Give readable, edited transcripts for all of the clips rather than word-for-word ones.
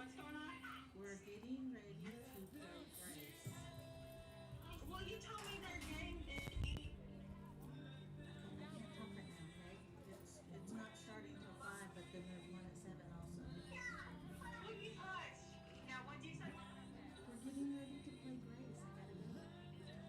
We're getting ready to play Grace. Well, you told me their game day. Okay, we can't talk right now, okay? It's not starting till 5, but then there's one at 7 also. Will you hush? Now, what'd you say? We're getting ready to play Grace. I gotta go.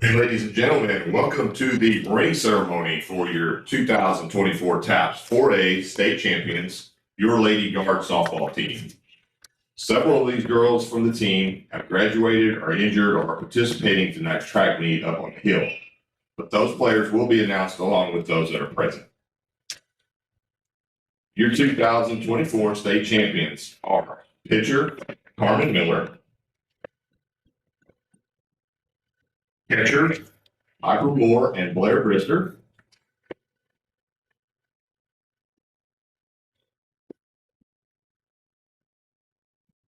Hey, ladies and gentlemen, welcome to the ring ceremony for your 2024 TAPS 4A state champions, your Lady Guard softball team. Several of these girls from the team have graduated, are injured, or are participating in tonight's track meet up on the hill. But those players will be announced along with those that are present. Your 2024 state champions are pitcher Carmen Miller, catcher Michael Moore and Blair Brister,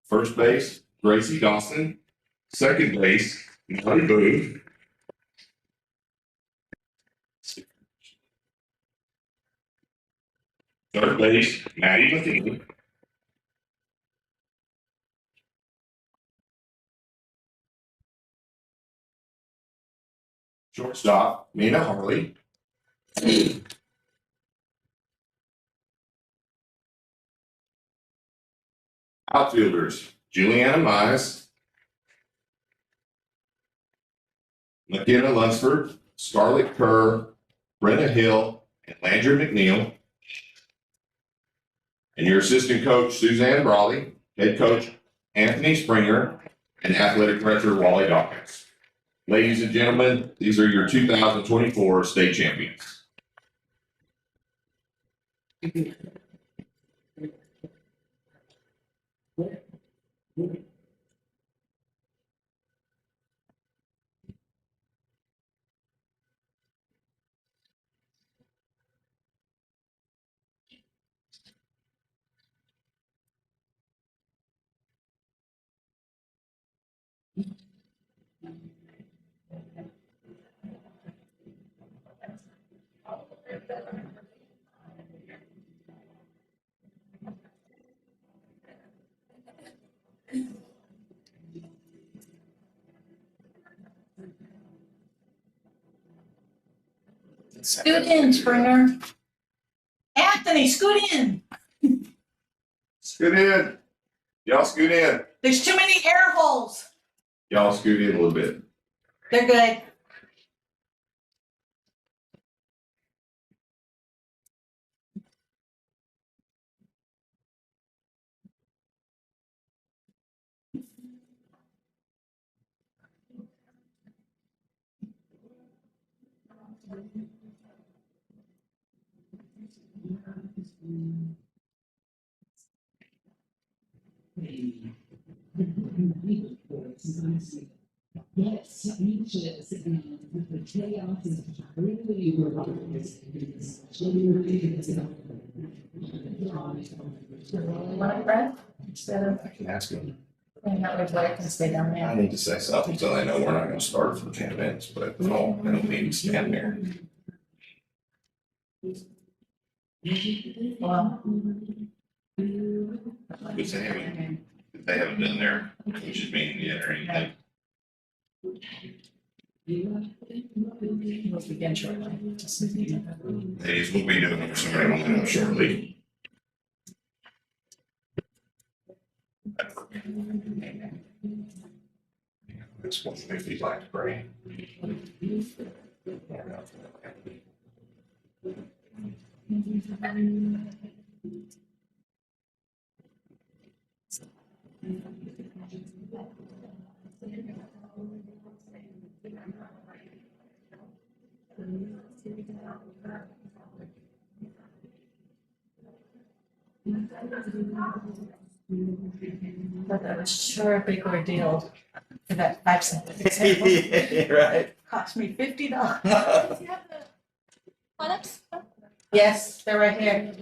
First base, Gracie Dawson. Second base, Molly Booth. Third base, Maddie Matheny. Shortstop, Nina Harley. Outfielders, Juliana Mize, McKenna Lunsford, Scarlett Kerr, Brenna Hill, and Landry McNeil. And your assistant coach, Suzanne Brawley, head coach, Anthony Springer, and athletic director, Wally Dawkins. Ladies and gentlemen, these are your 2024 state champions. Scoot in, Springer. Anthony, scoot in. Scoot in. Y'all scoot in. There's too many air holes. Y'all scoot in a little bit. They're good. Yes, inches and the chaos is really Want a breath? Instead of, I can ask them. and that way Blair can stay down I there. need to say something so they know we're not going to start for 10 minutes, but no, I don't need to stand there. Well, Because they haven't done their coaches meeting yet or anything. we'll begin shortly. Ladies, we'll be doing somebody on them shortly. It's 150 black spray. But that was sure a big ordeal for that 5 cent. Right. Cost me $50. Do you have the lineups? Yes, they're right here.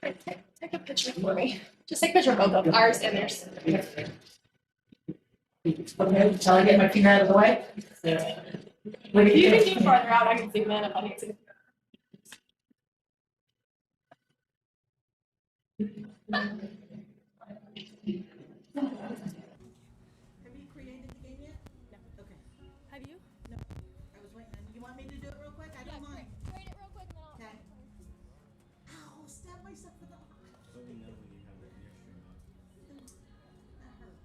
Take a picture for me. Just take a picture of both of ours and theirs. Okay, shall I get my feet out of the way? What do You you can think? do farther out. I can zoom in if I need to. Have you created the game yet? No. Okay. Have you? I was waiting. You want me to do it real quick? I don't mind. Create it real quick and then Okay. Ow, stab myself with the. That hurt.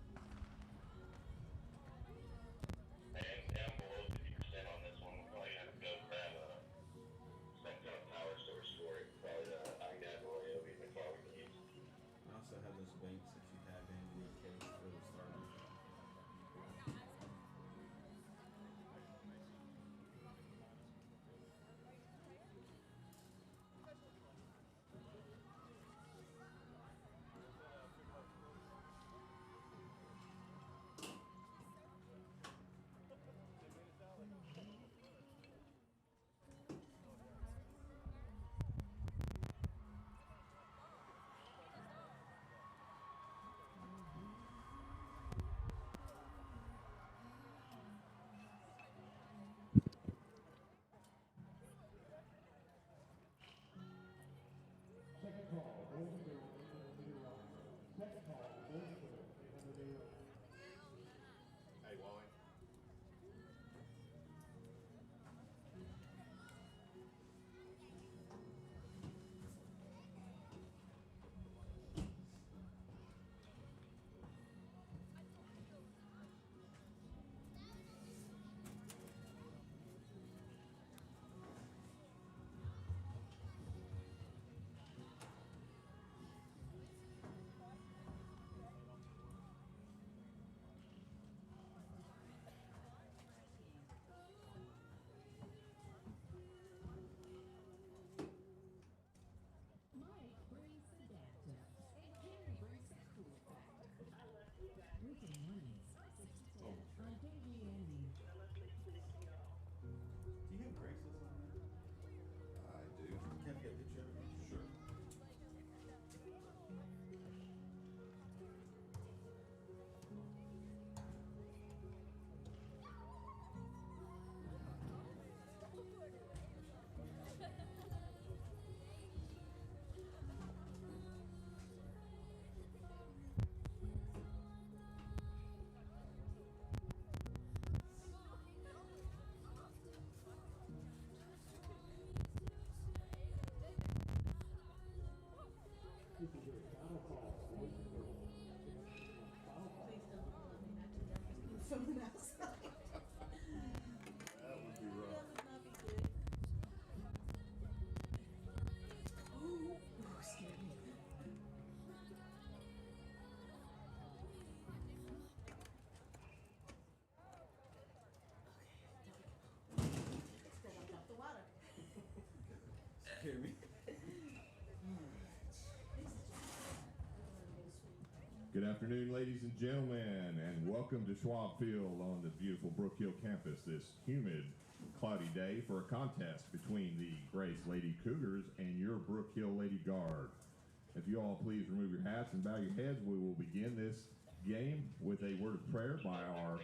Good afternoon, ladies and gentlemen, and welcome to Schwab Field on the beautiful Brook Hill campus this humid, cloudy day for a contest between the Grace Lady Cougars and your Brook Hill Lady Guard. If you all please remove your hats and bow your heads, we will begin this game with a word of prayer by our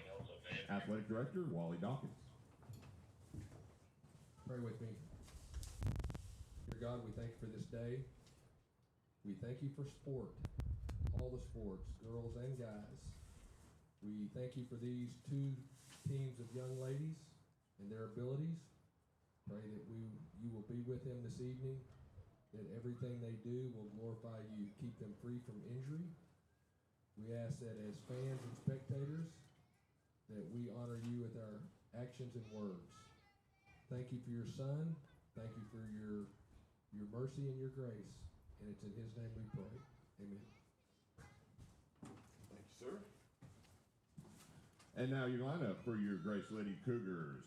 athletic director, Wally Dawkins. Pray with me. Dear God, we thank you for this day. We thank you for sport, all the sports, girls and guys. We thank you for these two teams of young ladies and their abilities. Pray that you will be with them this evening, that everything they do will glorify you, keep them free from injury. We ask that as fans and spectators, that we honor you with our actions and words. Thank you for your son. Thank you for your mercy and your grace. And it's in his name we pray. Amen. Thank you, sir. And now your lineup for your Grace Lady Cougars.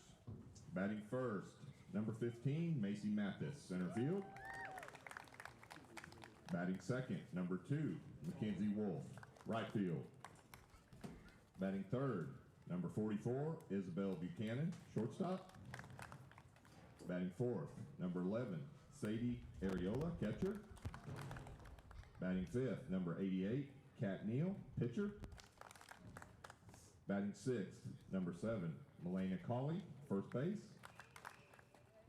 Batting first, number 15, Macy Mathis, center field. Batting second, number 2, Mackenzie Wolf, right field. Batting third, number 44, Isabel Buchanan, shortstop. Batting fourth, number 11, Sadie Ariola, catcher. Batting fifth, number 88, Kat Neal, pitcher. Batting sixth, number 7, Melena Colley, first base.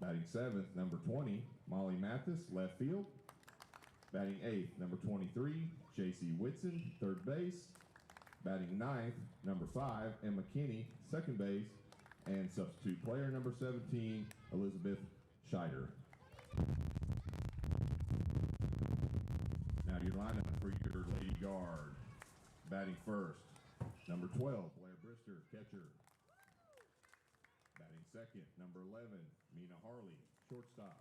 Batting seventh, number 20, Molly Mathis, left field. Batting eighth, number 23, J.C. Whitson, third base. Batting ninth, number 5, Emma Kinney, second base. And substitute player number 17, Elizabeth Scheider. Now your lineup for your Lady Guard. Batting first, number 12, Blair Brister, catcher. Batting second, number 11, Mina Harley, shortstop.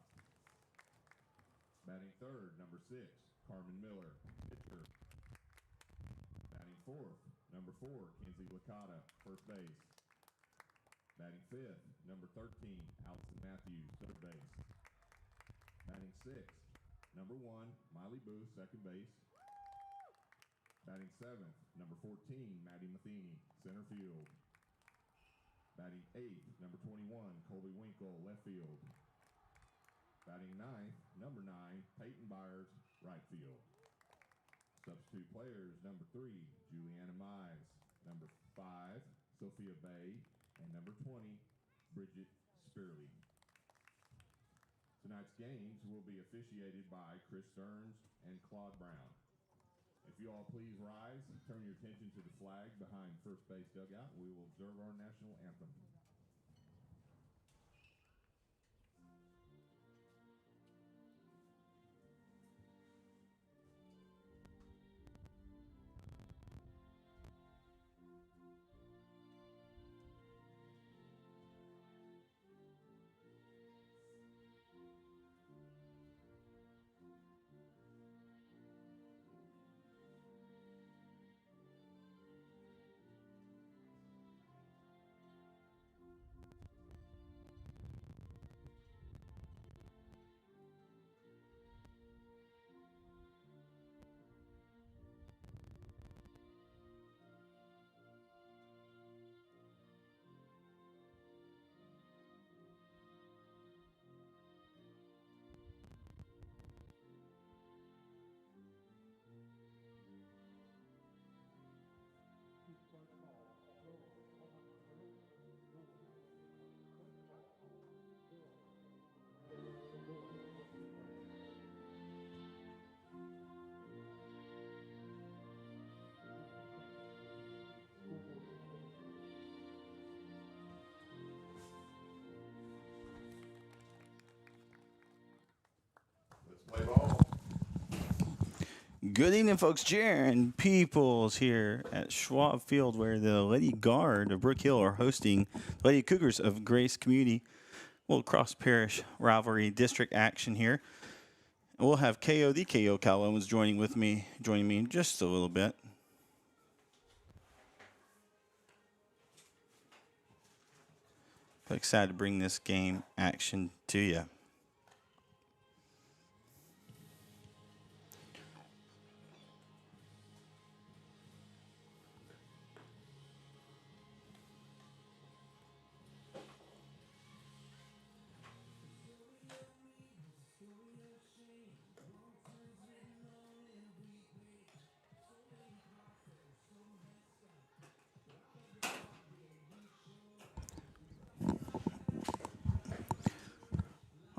Batting third, number 6, Carmen Miller, pitcher. Batting fourth, number 4, Kenzie Licata, first base. Batting fifth, number 13, Allison Matthews, third base. Batting sixth, number 1, Miley Booth, second base. Batting seventh, number 14, Maddie Matheny, center field. Batting eighth, number 21, Colby Winkle, left field. Batting ninth, number 9, Peyton Byers, right field. Substitute players, number 3, Juliana Mize, number 5, Sophia Bay, and number 20, Bridget Spearley. Tonight's games will be officiated by Chris Stearns and Claude Brown. If you all please rise, turn your attention to the flag behind first base dugout. We will observe our national anthem. Let's play ball. Good evening, folks. Jaron Peoples here at Schwab Field, where the Lady Guard of Brook Hill are hosting the Lady Cougars of Grace Community. Little cross-parish rivalry district action here. And we'll have KO, the KO Cal Owens, joining me in just a little bit. But excited to bring this game action to you.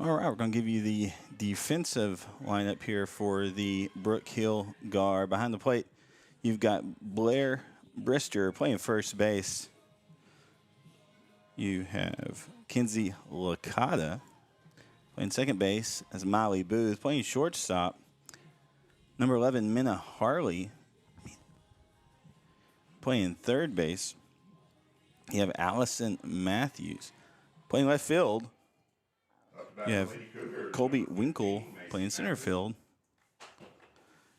All right, we're going to give you the defensive lineup here for the Brook Hill Guard. Behind the plate, you've got Blair Brister playing first base. You have Kinsey Licata playing second base as Miley Booth playing shortstop. Number 11, Minna Harley playing third base. You have Allison Matthews playing left field. You have Colby Winkle playing center field.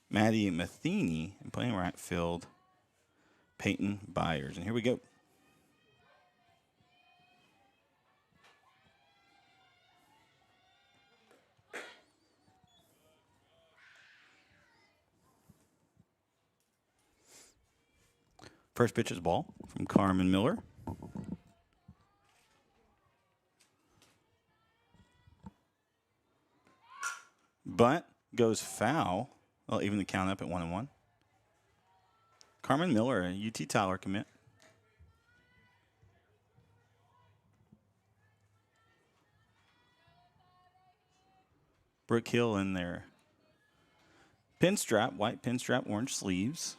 Maddie Matheny playing right field. Peyton Byers. And here we go. First pitch is ball from Carmen Miller. Bunt goes foul. Well, even the count up at 1-1. Carmen Miller, a UT Tyler commit. Brook Hill in their pinstripe, white pinstripe, orange sleeves.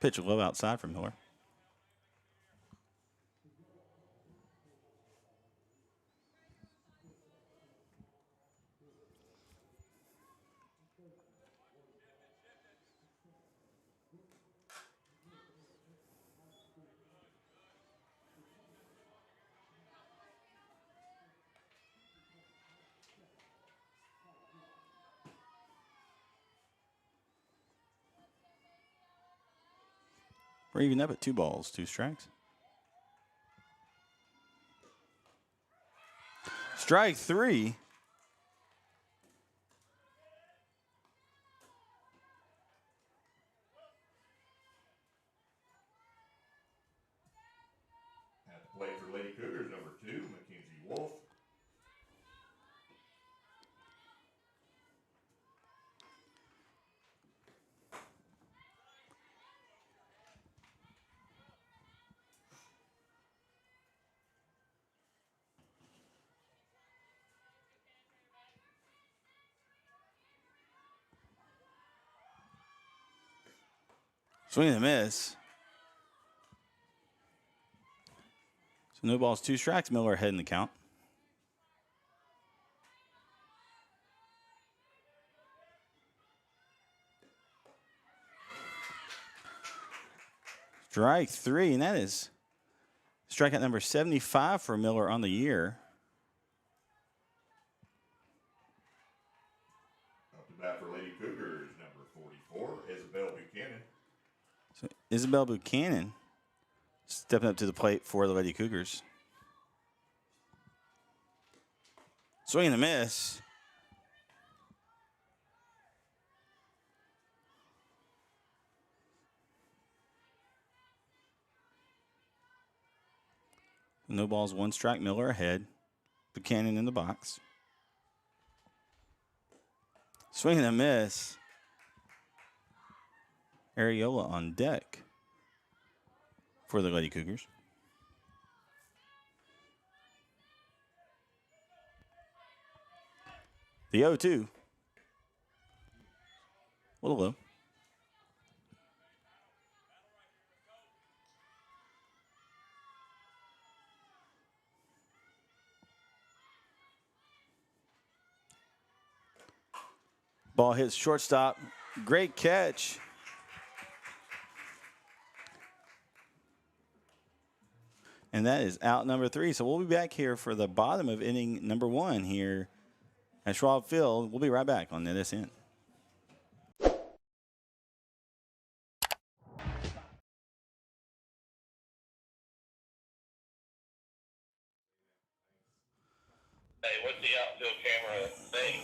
Pitch low outside from Miller. We're even up at 2 balls, 2 strikes. Strike 3. At the plate for Lady Cougars, number 2, Mackenzie Wolf. Swing and a miss. So no balls, 2 strikes. Miller ahead in the count. Strike 3, and that is strikeout number 75 for Miller on the year. Up to bat for Lady Cougars, number 44, Isabel Buchanan. So Isabel Buchanan stepping up to the plate for the Lady Cougars. Swing and a miss. No balls, 1 strike. Miller ahead. Buchanan in the box. Swing and a miss. Areola on deck for the Lady Cougars. The 0-2. A little low. Ball hits shortstop. Great catch. And that is out number 3. So we'll be back here for the bottom of inning number 1 here at Schwab Field. We'll be right back on NETsn. Hey, what's the outfield camera thing?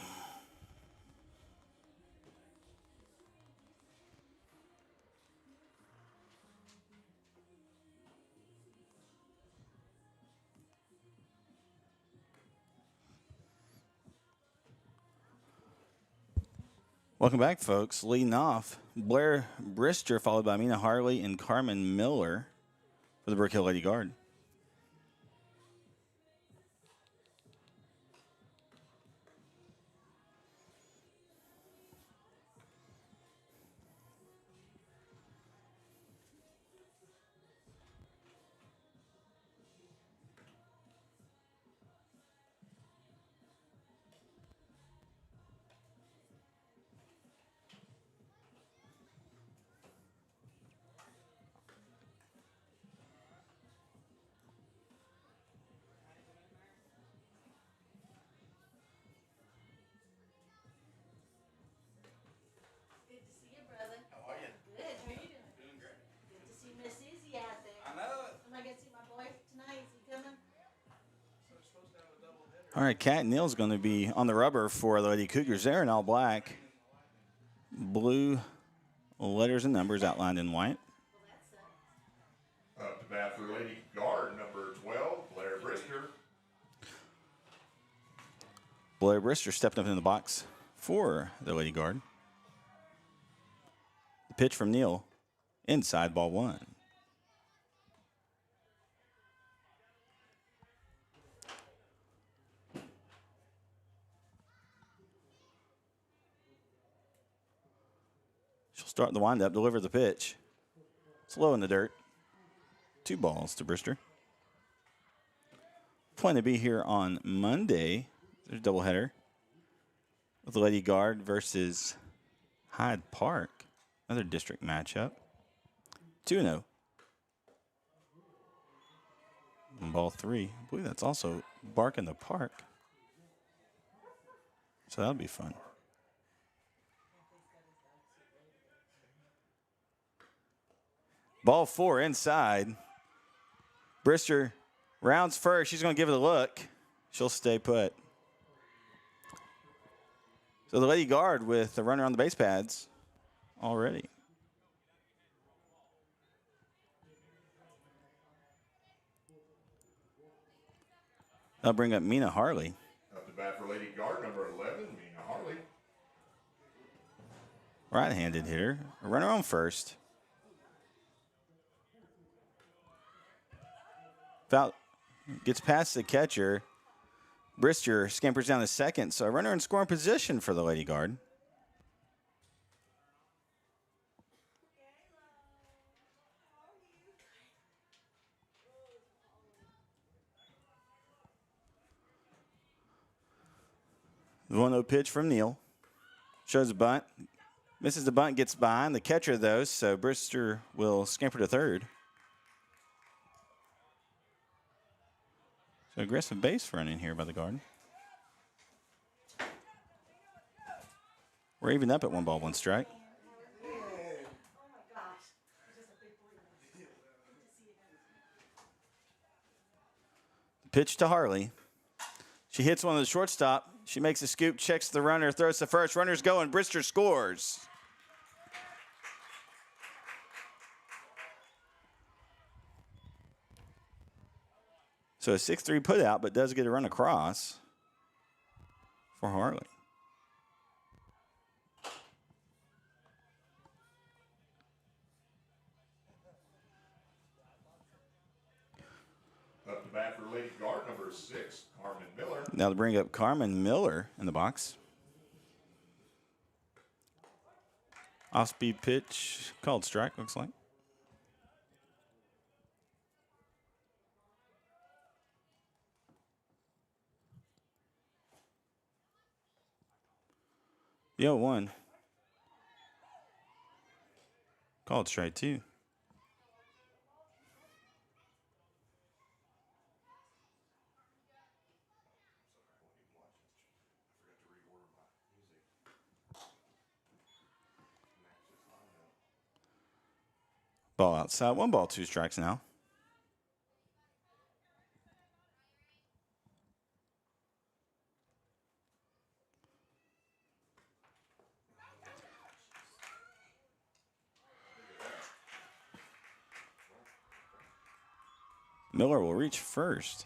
Welcome back, folks. Leading off, Blair Brister, followed by Mina Harley and Carmen Miller for the Brook Hill Lady Guard. All right, Cat Neal's going to be on the rubber for the Lady Cougars. They're in all black. Blue letters and numbers outlined in white. Up to bat for Lady Guard, number 12, Blair Brister. Blair Brister stepping up in the box for the Lady Guard. The pitch from Neal, inside, ball one. She'll start the windup, deliver the pitch. It's low in the dirt. 2 balls to Brister. Plan to be here on Monday. There's a doubleheader with Lady Guard versus Hyde Park. Another district matchup. 2-0. Ball 3. I believe that's also Bark in the Park. So that'll be fun. Ball 4 inside. Brister rounds first. She's going to give it a look. She'll stay put. So the Lady Guard with the runner on the base pads already. That'll bring up Mina Harley. Up to bat for Lady Guard, number 11, Mina Harley. Right-handed hitter. A runner on first. Foul gets past the catcher. Brister scampers down to second, so a runner in scoring position for the Lady Guard. The 1-0 pitch from Neal. Shows a bunt. Misses the bunt, gets behind the catcher, though, so Brister will scamper to third. So aggressive base running here by the Guard. We're even up at 1 ball, 1 strike. Pitch to Harley. She hits one of the shortstop. She makes a scoop, checks the runner, throws the first. Runner's going. Brister scores. So a 6-3 put out, but does get a run across for Harley. Up to bat for Lady Guard, number 6, Carmen Miller. Now to bring up Carmen Miller in the box. Off-speed pitch, called strike, looks like. The 0-1. Called strike 2. Ball outside. 1 ball, 2 strikes now. Miller will reach first.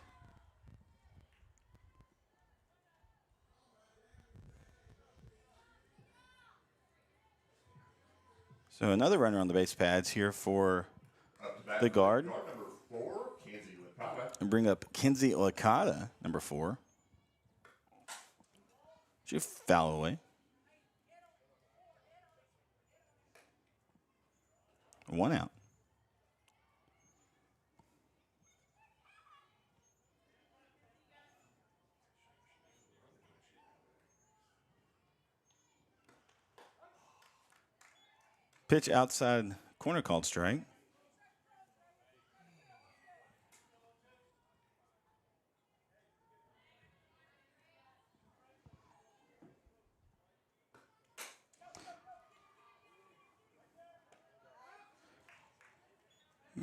So another runner on the base pads here for the Guard. Number 4, Kenzie Licata. And bring up Kenzie Licata, number 4. She foul away. 1 out. Pitch outside corner, called strike.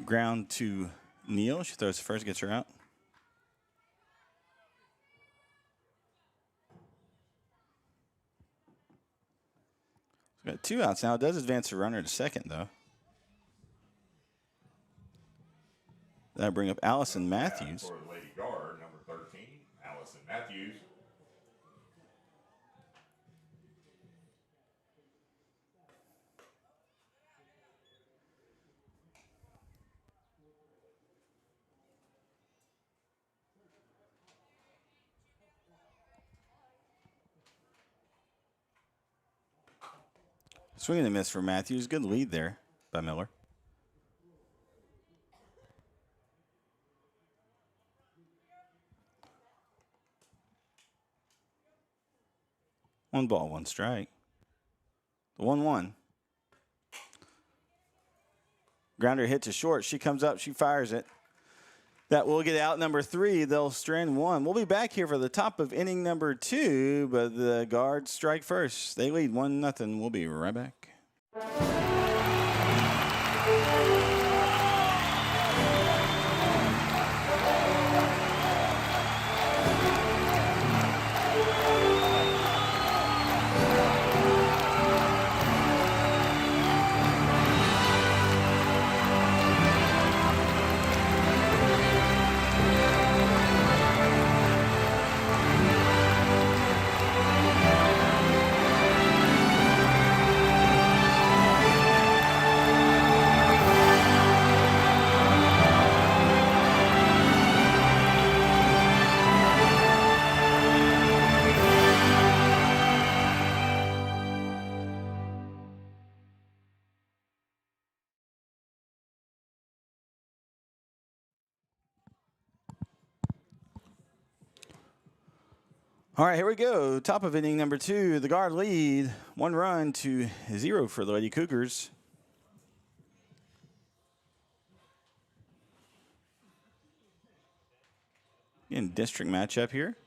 Ground to Neal. She throws first, gets her out. Got 2 outs now. It does advance a runner to second, though. That'll bring up Allison Matthews. For the Lady Guard, number 13, Allison Matthews. Swing and a miss for Matthews. Good lead there by Miller. One ball, one strike. The 1-1. Grounder hit to short. She comes up. She fires it. That will get out number 3. They'll strand 1. We'll be back here for the top of inning number 2, but the Guards strike first. They lead 1-0. We'll be right back. All right, here we go. Top of inning number 2. The Guard lead 1-0 for the Lady Cougars. Again, district matchup here.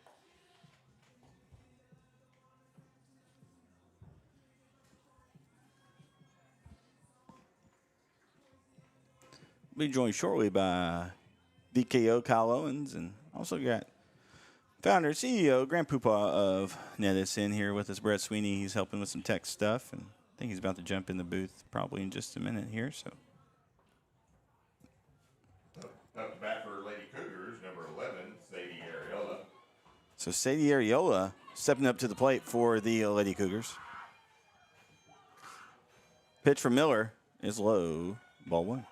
Be joined shortly by DKO Kyle Owens, and also got founder, CEO, Grandpapa of NETsn here with us, Brett Sweeney. He's helping with some tech stuff, and I think he's about to jump in the booth probably in just a minute here. So, Up to bat for Lady Cougars, number 11, Sadie Ariola. So Sadie Ariola stepping up to the plate for the Lady Cougars. Pitch from Miller is low, ball 1.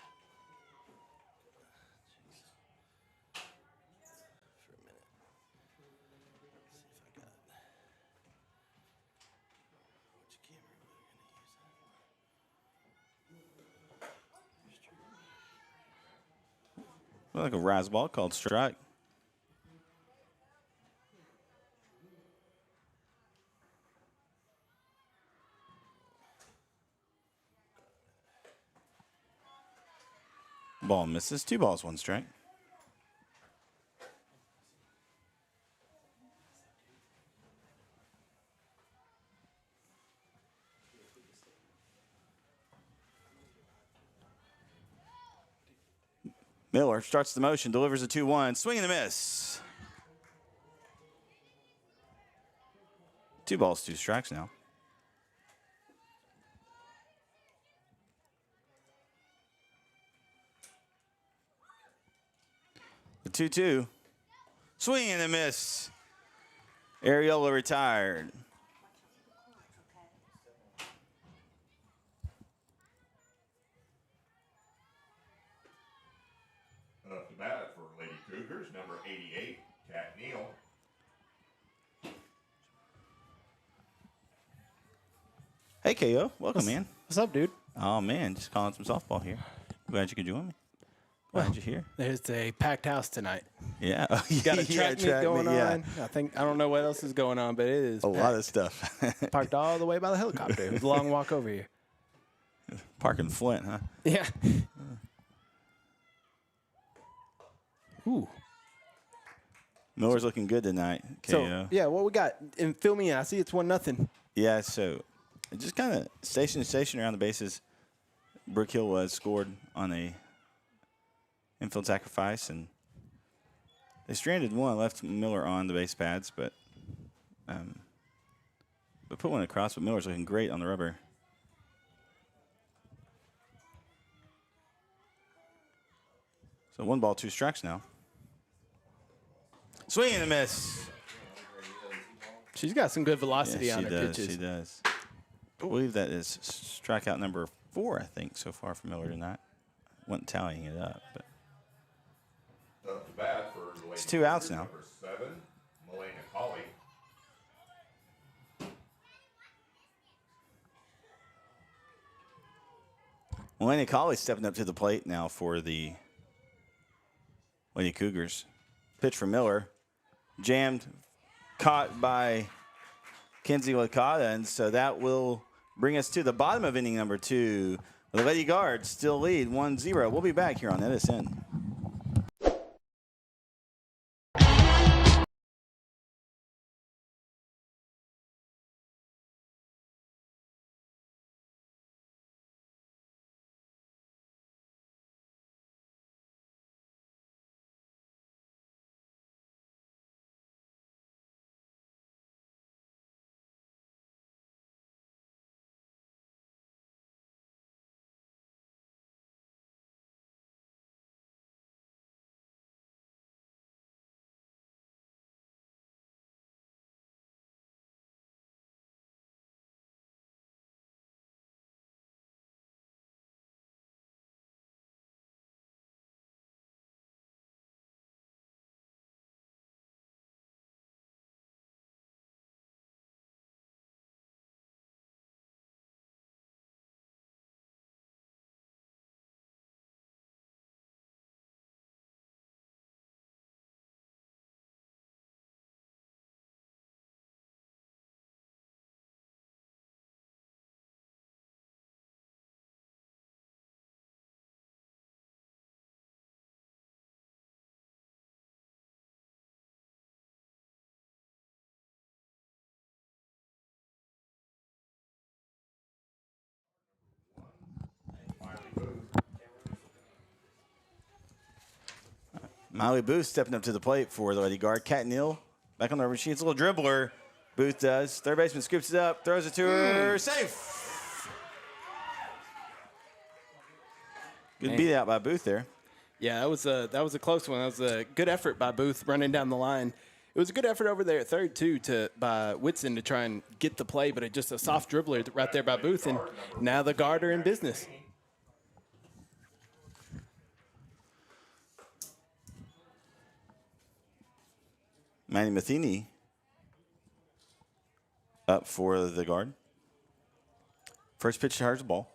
Like a rise ball called strike. Ball misses. 2 balls, 1 strike. Miller starts the motion, delivers a 2-1, swing and a miss. 2 balls, 2 strikes now. The 2-2, swing and a miss. Ariola retired. Up to bat for Lady Cougars, number 88, Kat Neal. Hey, KO. Welcome, man. What's up, dude? Oh, man. Just calling some softball here. Glad you could join me. Glad you're here. There's a packed house tonight. Yeah. Got a Yeah, track meet going yeah. on. I don't know what else is going on, but it is A lot of stuff. parked all the way by the helicopter. It was a long walk over here. Parking Flint, huh? Yeah. Ooh. Miller's looking good tonight. KO. So yeah, what we got? And fill me in. I see it's 1-0. Yeah, so just kind of station to station around the bases. Brook Hill was scored on a infield sacrifice, and they stranded one, left Miller on the base pads, but put one across. But Miller's looking great on the rubber. So 1 ball, 2 strikes now. Swing and a miss. She's got some good velocity Yeah, on she her does. pitches. She does. I believe that is strikeout number 4, I think, so far from Miller tonight. Wasn't tallying it up, but Up to bat for the it's Lady 2 outs Cougars, now. Number 7, Melena Colley. Melania Colley stepping up to the plate now for the Lady Cougars. Pitch for Miller. Jammed, caught by Kenzie Licata, and so that will bring us to the bottom of inning number 2. The Lady Guards still lead 1-0. We'll be back here on NETsn. Miley Booth stepping up to the plate for the Lady Guard. Kat Neal back on the rubber sheet. It's a little dribbler. Booth does. Third baseman scoops it up, throws it to her. Safe. Good beat out by Booth there. Yeah, that was a close one. That was a good effort by Booth running down the line. It was a good effort over there at third too by Whitson to try and get the play, but it just a soft dribbler right there by Booth, and now the Guard are in business. Manny Matheny up for the Guard. First pitch to her is a ball.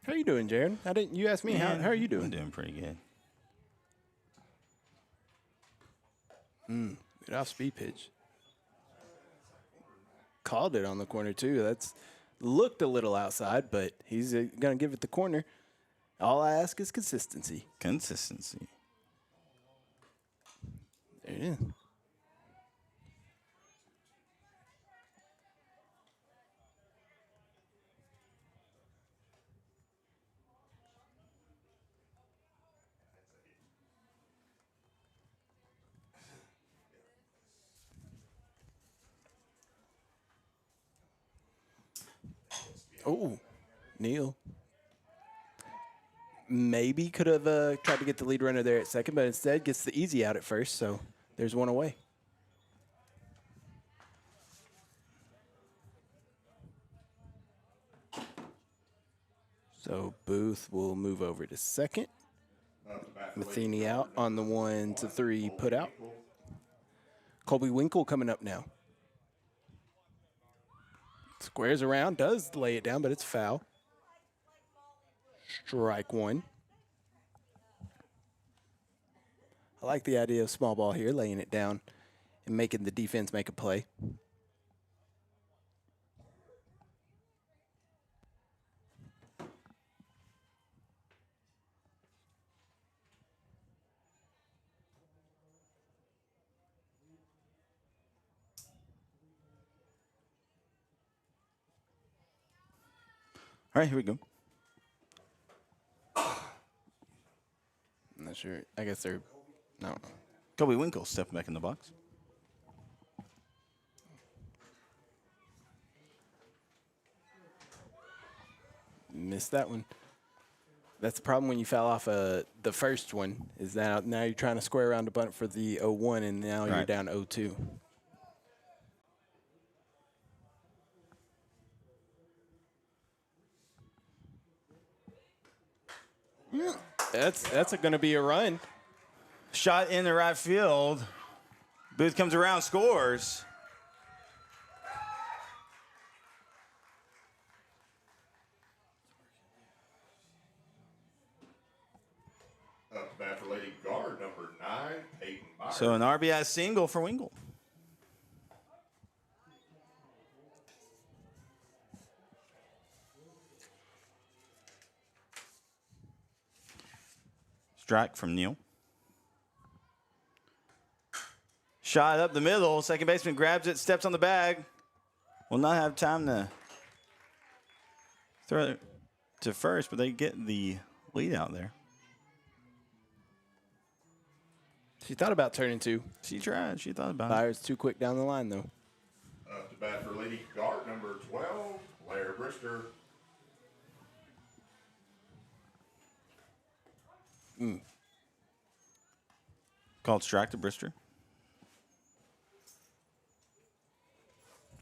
How are you doing, Jared? You asked me how are you I'm doing? doing pretty good. Good off speed pitch. Called it on the corner too. That's looked a little outside, but he's gonna give it the corner. All I ask is consistency. Consistency. There it is. Oh, Neal. Maybe could have tried to get the lead runner there at second, but instead gets the easy out at first, so there's one away. So Booth will move over to second. Matheny out on the 1-3 put out. Colby Winkle coming up now. Squares around, does lay it down, but it's foul. Strike one. I like the idea of small ball here, laying it down and making the defense make a play. All right, here we go. I'm not sure. I guess they're no. Kobe Winkle stepping back in the box. Missed that one. That's the problem when you foul off the first one, is that now you're trying to square around to bunt for the 0-1, and now you're Right. down 0-2. That's going to be a run. Shot in the right field. Booth comes around, scores. Up to bat for Lady Guard, number 9, Peyton Byers. So an RBI single for Wingle. Strike from Neal. Shot up the middle. Second baseman grabs it, steps on the bag. Will not have time to throw it to first, but they get the lead out there. She thought about turning 2. She tried. She thought about it. Byers too quick down the line, though. Up to bat for Lady Guard, number 12, Blair Brister. Called strike to Brister.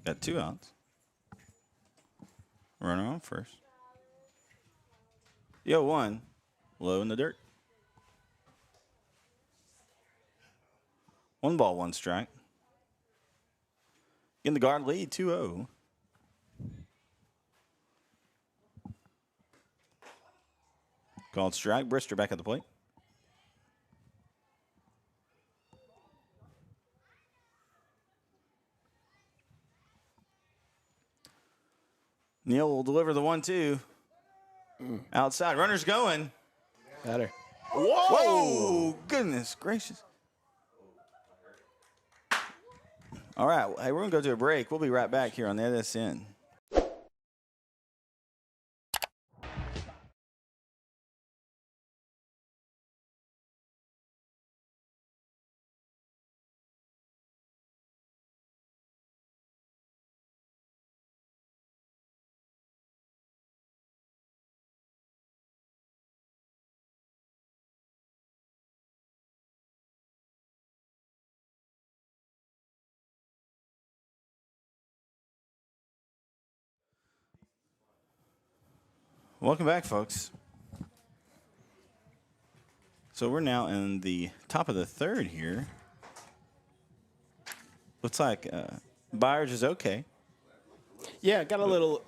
Got 2 outs. Runner on first. Yo, 1. Low in the dirt. 1 ball, 1 strike. In the Guard lead, 2-0. Called strike. Brister back at the plate. Neal will deliver the 1-2. Outside. Runner's going. Better. Whoa! Goodness gracious. All right. Hey, we're going to go to a break. We'll be right back here on NETsn. Welcome back, folks. So we're now in the top of the 3rd here. Looks like Byers is okay. Yeah, got a little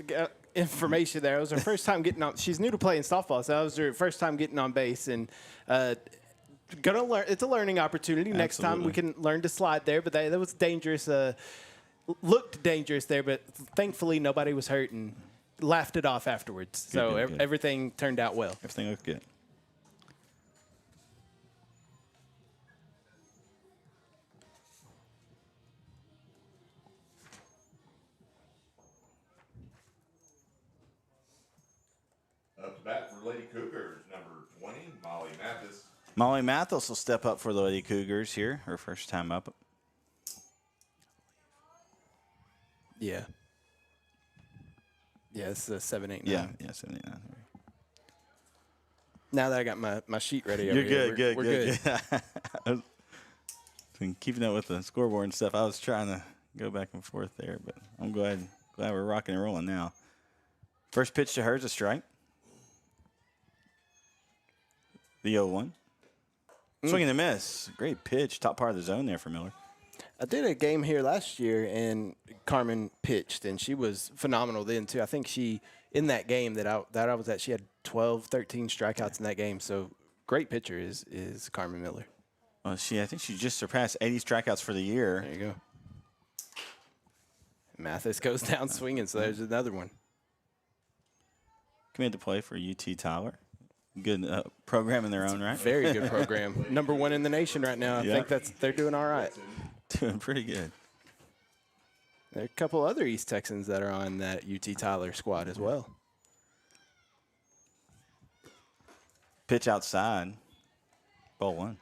information there. It was her first time getting on. She's new to playing softball, so that was her first time getting on base, and gonna learn. It's a learning opportunity. Next time we can learn to slide there, but that was dangerous. Looked dangerous there, but thankfully nobody was hurt and laughed it off afterwards. So good. Everything turned out well. Everything looked good. Up to bat for Lady Cougars, number 20, Molly Mathis. Molly Mathis will step up for the Lady Cougars here. Her first time up. Yeah. Yeah, it's a 7, 8, 9. Yeah, 7, 8, 9. Now that I got my sheet ready, You're over good, here, good, we're good. I was been keeping up with the scoreboard and stuff. I was trying to go back and forth there, but I'm glad we're rocking and rolling now. First pitch to her is a strike. The 0-1. Swing and a miss. Great pitch. Top part of the zone there for Miller. I did a game here last year, and Carmen pitched, and she was phenomenal then, too. I think in that game that I was at, she had 12, 13 strikeouts in that game. So great pitcher is Carmen Miller. Well, I think she just surpassed 80 strikeouts for the year. There you go. Mathis goes down swinging, so there's another one. Coming to play for UT Tyler. Good program in their own right. Very good program. Number 1 in the nation right now. I think they're doing all right. Doing pretty good. There are a couple other East Texans that are on that UT Tyler squad as well. Pitch outside. Ball 1.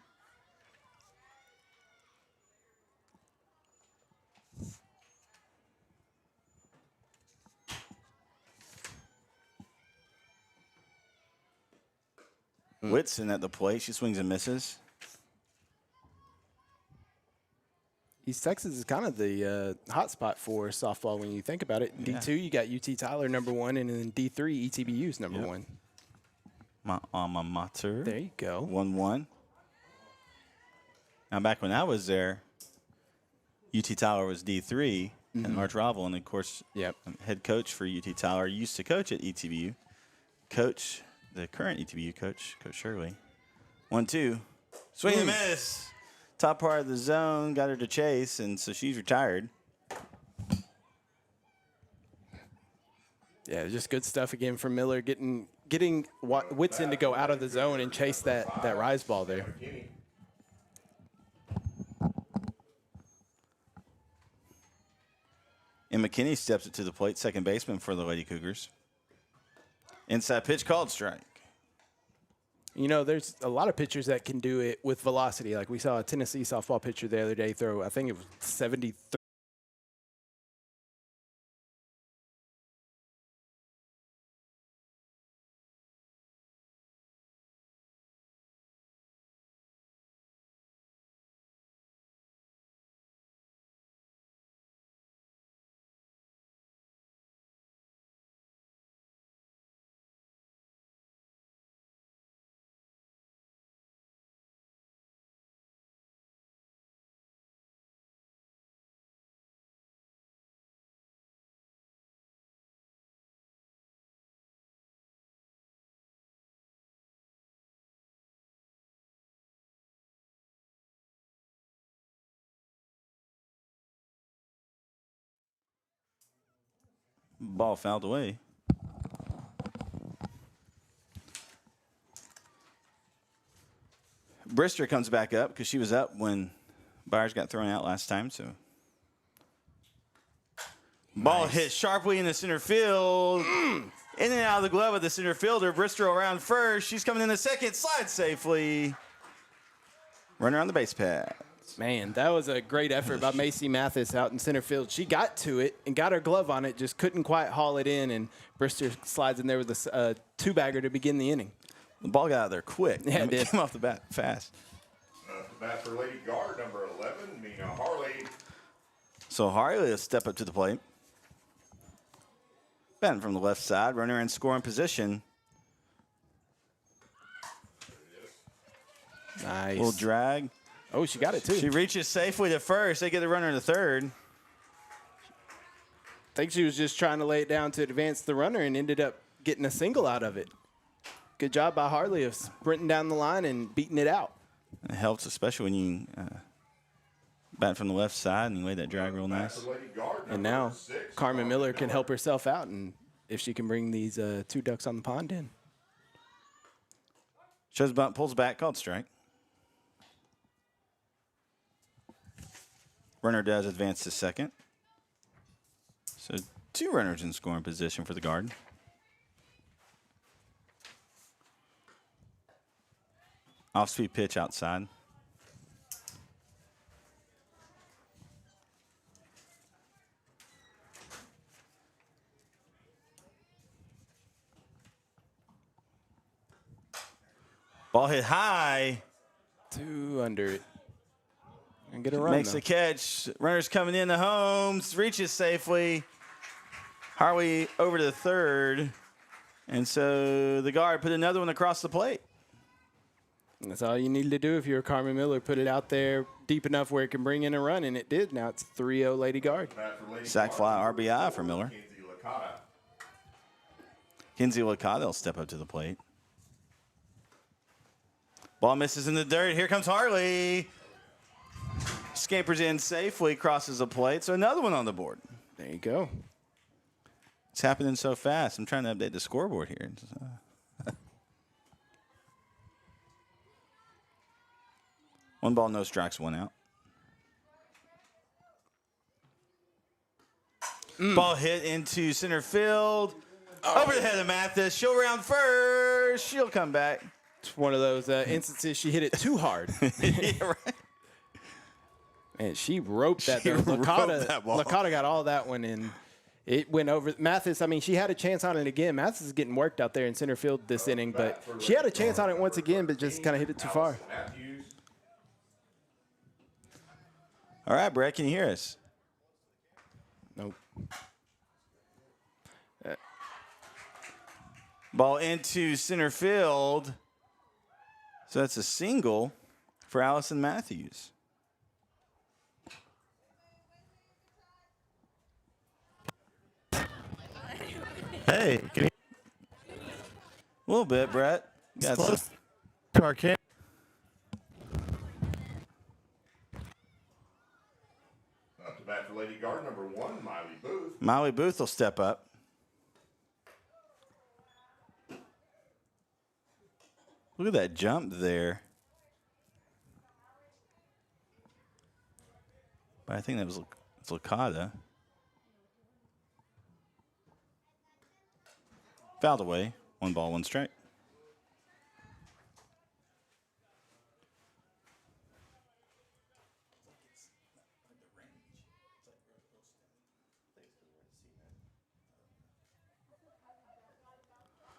Whitson at the plate. She swings and misses. East Texas is kind of the hot spot for softball when you think about it. Yeah. D2, you got UT Tyler #1, and then D3, ETBU's number Yep. 1. My alma mater. There you go. 1-1. Now, back when I was there, UT Tyler was D3 and arch rival. And, of course, Yep. head coach for UT Tyler used to coach at ETBU. Coach, the current ETBU coach, Coach Shirley. 1-2. Swing and miss. Top part of the zone, got her to chase, and so she's retired. Yeah, just good stuff again from Miller, getting Whitson to go out of the zone and chase that rise ball there. And McKinney steps it to the plate, second baseman for the Lady Cougars. Inside pitch called strike. You know, there's a lot of pitchers that can do it with velocity. Like we saw a Tennessee softball pitcher the other day throw, I think it was 73. Ball fouled away. Brister comes back up because she was up when Byers got thrown out last time. So ball hit sharply in the center field. In and out of the glove of the center fielder. Brister around first. She's coming in the second. Slides safely. Runner on the base pad. Man, that was a great effort by Macy Mathis out in center field. She got to it and got her glove on it, just couldn't quite haul it in, and Brister slides in there with a two-bagger to begin the inning. The ball got out there quick. Yeah, it did. Came off the bat fast. The bat for Lady Guard, number 11, Mina Harley. So Harley will step up to the plate. Batting from the left side, runner in scoring position. Nice. Little drag. Oh, she got it, too. She reaches safely to first. They get the runner to third. I think she was just trying to lay it down to advance the runner and ended up getting a single out of it. Good job by Harley of sprinting down the line and beating it out. It helps, especially when you bat from the left side and you lay that drag real nice. And now Carmen Miller can help herself out, and if she can bring these two ducks on the pond in. Shows bunt, pulls back, called strike. Runner does advance to second. So 2 runners in scoring position for the Guard. Off-speed pitch outside. Ball hit high. 2 under it. And get a run, Makes though. the catch. Runner's coming in the homes. Reaches safely. Harley over to third. And so the Guard put another one across the plate. And that's all you need to do if you're Carmen Miller. Put it out there deep enough where it can bring in a run, and it did. Now it's 3-0 Lady Guard. Sack fly RBI for Miller. Kinsey Licata will step up to the plate. Ball misses in the dirt. Here comes Harley. Scampers in safely, crosses the plate. So another one on the board. There you go. It's happening so fast. I'm trying to update the scoreboard here. One ball, no strikes, 1 out. Ball hit into center field. Over the head of Mathis. She'll round first. She'll come back. It's one of those instances she hit it too hard. Yeah, right. Man, she roped that. She though. roped that ball. Licata got all that one in. It went over. Mathis, I mean, she had a chance on it again. Mathis is getting worked out there in center field this inning, but she had a chance on it once again, but just kind of hit it too far. All right, Brett, can you hear us? Nope. Ball into center field. So that's a single for Allison Matthews. Hey, can you A little bit, Brett. Got some- close to our camp? Up to bat for Lady Guard, number 1, Miley Booth. Miley Booth will step up. Look at that jump there. But I think that was Licata. Fouled away. 1 ball, 1 strike.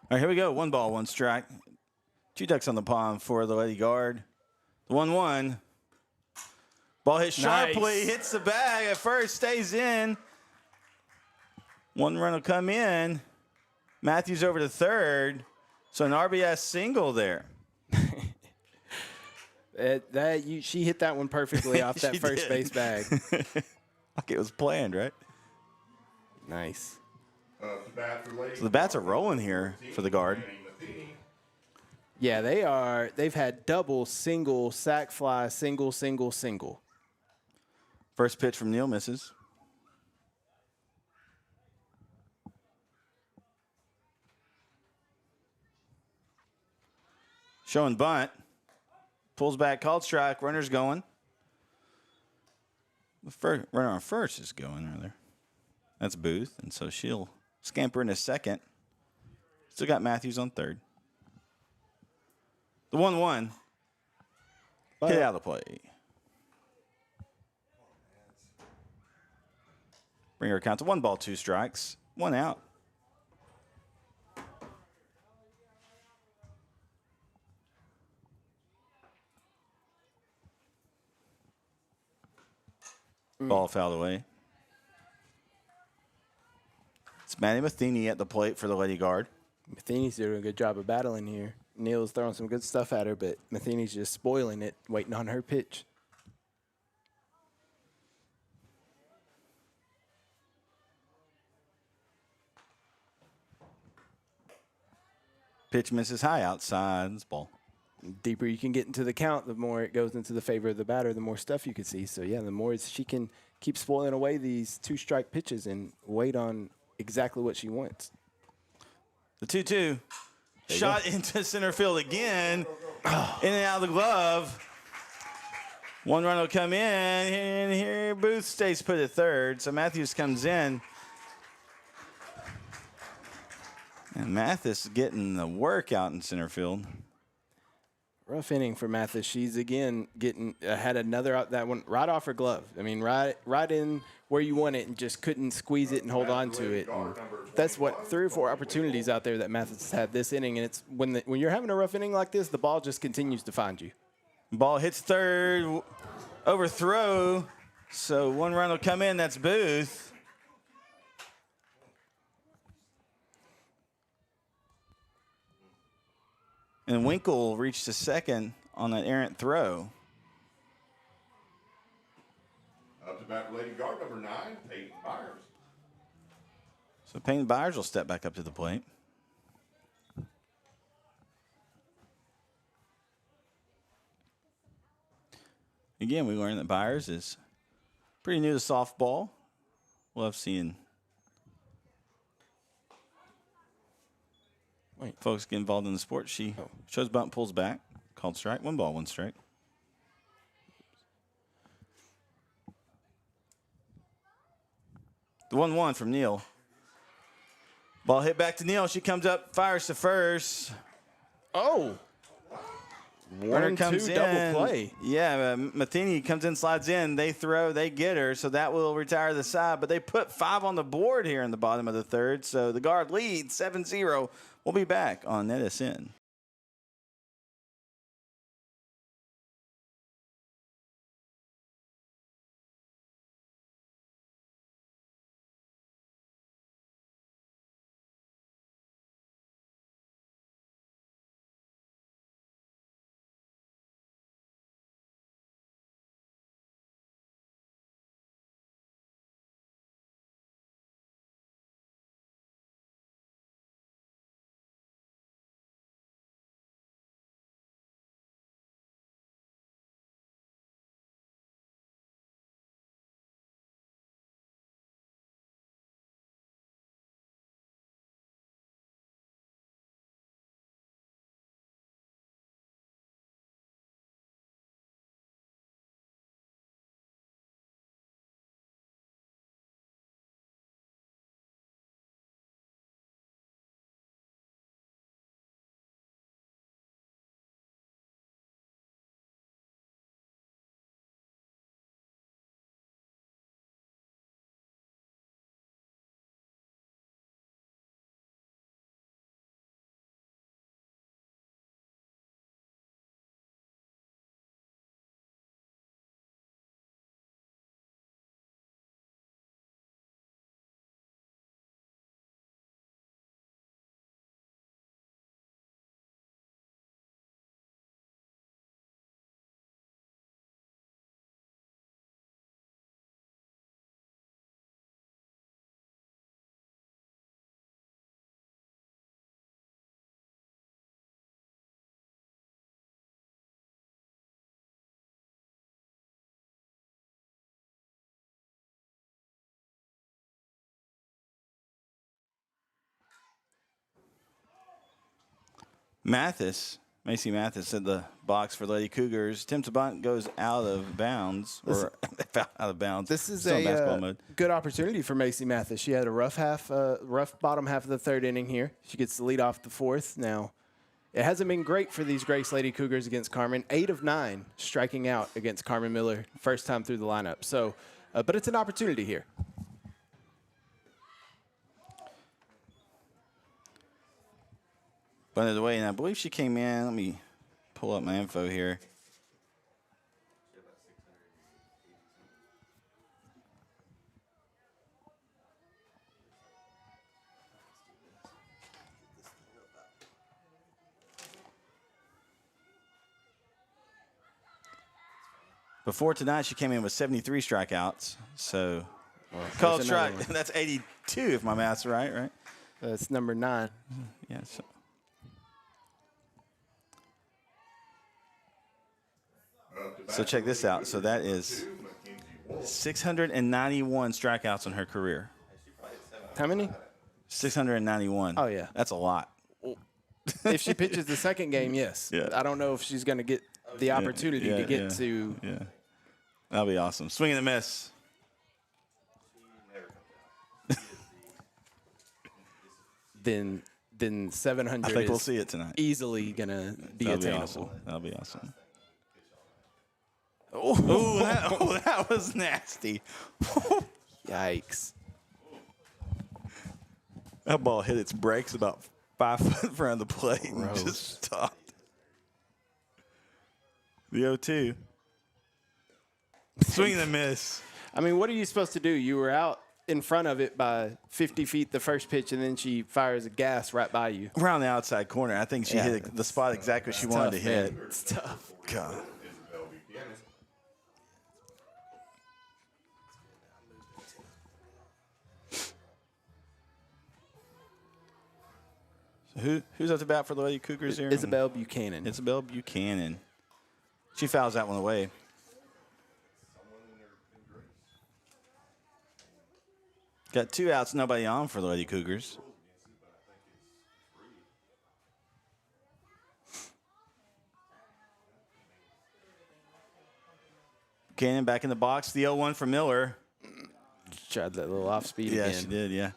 All right, here we go. 1 ball, 1 strike. 2 ducks on the pond for the Lady Guard. The 1-1. Ball hit sharply, Nice. hits the bag at first, stays in. 1 run will come in. Matthews over to third. So an RBS single there. She hit that one perfectly off that She first did. base bag. Like it was planned, right? Nice. Up to bat for Lady So the bats are rolling here for the Guard. Yeah, they've had double, single, sac fly, single, single, single. First pitch from Neal misses. Showing bunt. Pulls back, called strike. Runner's going. The first, runner on first is going, rather. That's Booth, and so she'll scamper into second. Still got Matthews on third. The 1-1. Hit out of the play. Bring her count to 1 ball, 2 strikes. 1 out. Ball fouled away. It's Maddie Matheny at the plate for the Lady Guard. Matheny's doing a good job of battling here. Neal's throwing some good stuff at her, but Matheny's just spoiling it, waiting on her pitch. Pitch misses high outside. It's ball. Deeper you can get into the count, the more it goes into the favor of the batter, the more stuff you can see. So, yeah, the more she can keep spoiling away these 2-strike pitches and wait on exactly what she wants. The 2-2. Shot into center field again. In and out of the glove. 1 run will come in. And here Booth stays put at third. So Matthews comes in. And Mathis getting the work out in center field. Rough inning for Mathis. She's again had another out that one right off her glove. I mean, right in where you want it, and just couldn't squeeze it and hold on to it. And that's what 3 or 4 opportunities out there that Mathis has had this inning. And it's when you're having a rough inning like this, the ball just continues to find you. Ball hits third, overthrow. So 1 run will come in. That's Booth. And Winkle reached to second on an errant throw. Up to bat for Lady Guard, number 9, Peyton Byers. So Payne Byers will step back up to the plate. Again, we learned that Byers is pretty new to softball. Love seeing folks get involved in the sport. She shows bunt, pulls back, called strike. 1 ball, 1 strike. The 1-1 from Neal. Ball hit back to Neal. She comes up, fires to first. Oh. Runner comes 1-2 in. double play. Yeah, Matheny comes in, slides in. They throw, they get her, so that will retire the side. But they put 5 on the board here in the bottom of the third, so the guard leads 7-0. We'll be back on NETsn. Macy Mathis in the box for Lady Cougars. Tim Tabant goes out of bounds, or out of bounds. This is Still in basketball a mode. good opportunity for Macy Mathis. She had a rough bottom half of the third inning here. She gets the lead off the fourth. Now, it hasn't been great for these Grace Lady Cougars against Carmen. 8 of 9 striking out against Carmen Miller, first time through the lineup. So, but it's an opportunity here. By the way, and I believe she came in. Let me pull up my info here. Before tonight, she came in with 73 strikeouts. So, called strike. That's 82, if my math's right? That's number 9. Yeah. So check this out. So that is 691 strikeouts in her career. How many? 691. Oh, yeah. That's a lot. If she pitches the second game, yes. Yeah. I don't know if she's going to get the opportunity to get to. Yeah. That'll be awesome. Swing and a miss. Then 700 I think we'll is see it tonight. easily going to be That'll attainable. be awesome. That'll be awesome. Oh, that was nasty. Yikes. That ball hit its brakes about 5 foot in front of the plate and Gross. just stopped. The 0-2. Swing and a miss. I mean, what are you supposed to do? You were out in front of it by 50 feet the first pitch, and then she fires a gas right by you. Around the outside corner. I think she hit the spot exactly what she wanted to hit. Man. It's tough. God. Who's up to bat for the Lady Cougars here? Isabel Buchanan. Isabel Buchanan. She fouls that one away. Got 2 outs, nobody on for the Lady Cougars. Buchanan back in the box. The 0-1 for Miller. Tried that little off speed Yeah, again. she did, yeah.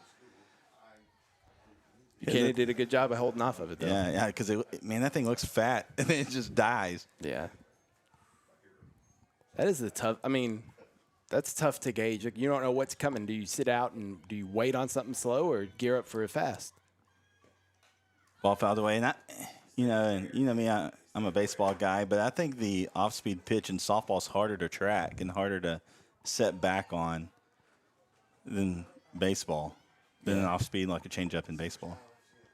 Kenny did a good job of holding off of it, though. Yeah, because man, that thing looks fat and then it just dies. Yeah. That is a tough. I mean, that's tough to gauge. Like, you don't know what's coming. Do you sit out and do you wait on something slow or gear up for a fast? Ball fouled away, and you know me, I'm a baseball guy, but I think the off-speed pitch in softball is harder to track and harder to set back on than baseball, than an off-speed like a changeup in baseball.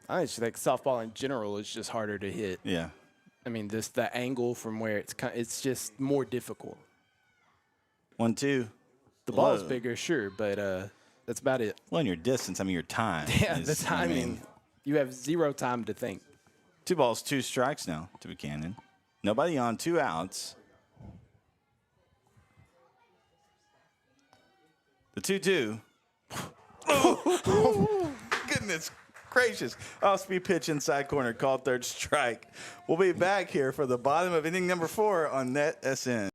I just think softball in general is just harder to hit. Yeah. I mean, the angle from where it's just more difficult. 1-2. The ball's bigger, sure, but that's about it. Well, in your distance, I mean your time. Yeah, the timing. You have zero time to think. 2 balls, 2 strikes now to Buchanan. Nobody on, 2 outs. The 2-2. Oh, goodness gracious. Off-speed pitch inside corner, called third strike. We'll be back here for the bottom of inning number 4 on NETsn.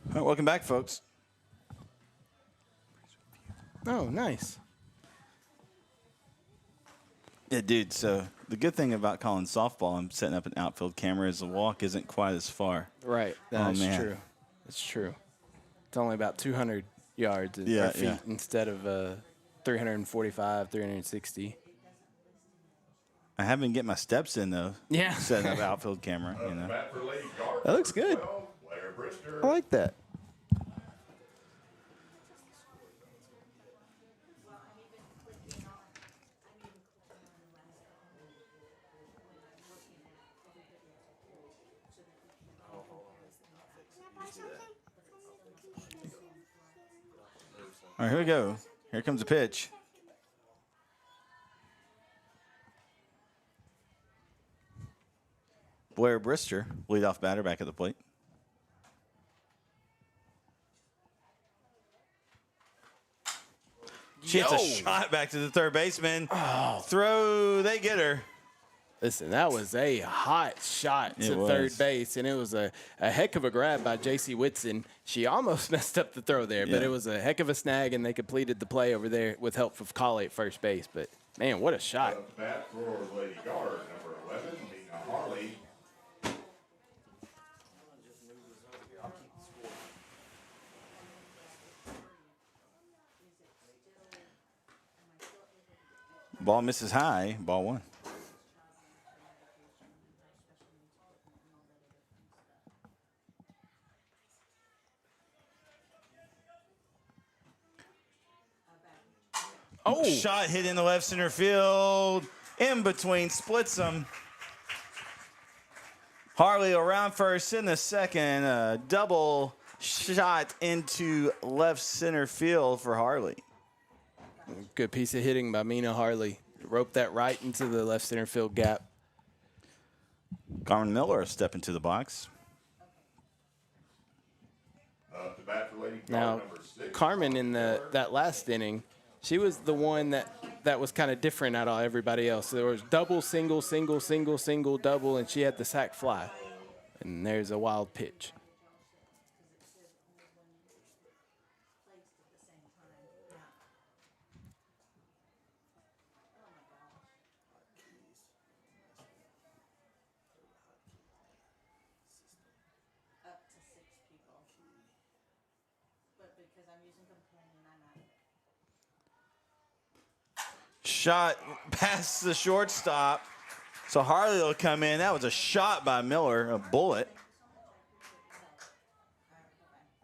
All right, welcome back, folks. Oh, nice. Yeah, dude, so the good thing about calling softball and setting up an outfield camera is the walk isn't quite as far. Right. That's true. It's true. It's only about 200 yards or feet instead of 345, 360. I haven't get my steps in, though. Yeah. Setting up outfield camera, you know. That looks good. I like that. All right, here we go. Here comes the pitch. Blair Brister, leadoff batter, back at the plate. She hits a shot back to the third baseman. Oh. Throw, they get her. Listen, that was a hot shot to third base, and it was a heck of a grab by J.C. Whitson. She almost messed up the throw there, but it was a heck of a snag, and they completed the play over there with help from Colley at first base. But, man, what a shot. Bat for Lady Guard, number 11, Nina Harley. Ball misses high, ball 1. Oh, shot hit in the left center field. In between, splits them. Harley around first in the second. Double shot into left center field for Harley. Good piece of hitting by Mina Harley. Roped that right into the left center field gap. Carmen Miller step into the box. Now, Carmen in that last inning, she was the one that that was kind of different out of everybody else. There was double, single, single, single, single, double, and she had the sack fly. And there's a wild pitch. Up to 6 people. But because I'm using companion, I'm out of it. Shot past the shortstop. So Harley will come in. That was a shot by Miller, a bullet.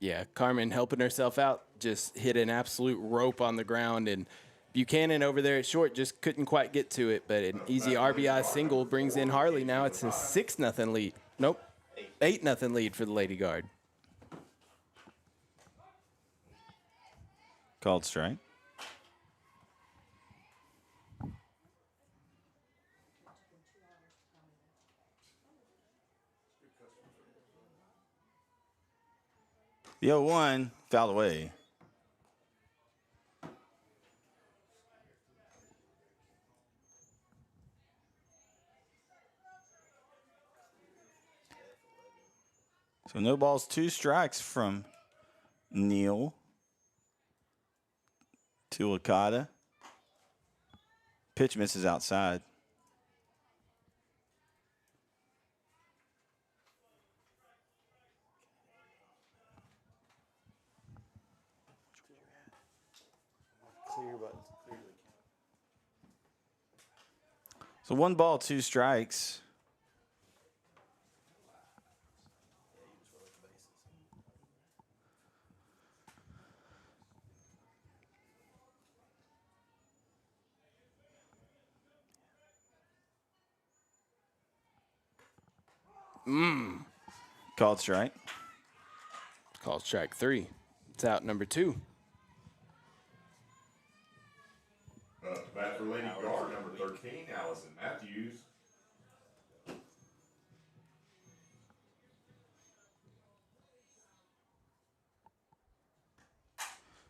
Yeah, Carmen helping herself out, just hit an absolute rope on the ground, and Buchanan over there at short just couldn't quite get to it, but an easy RBI single brings in Harley. Now it's a 6-0 lead. Nope, 8-0 lead for the Lady Guard. Called strike. The 0-1 fouled away. So no balls, 2 strikes from Neal to Okada. Pitch misses outside. So 1 ball, 2 strikes. Called strike. Called strike 3. It's out number 2. Back for Lady Guard, number 13, Allison Matthews.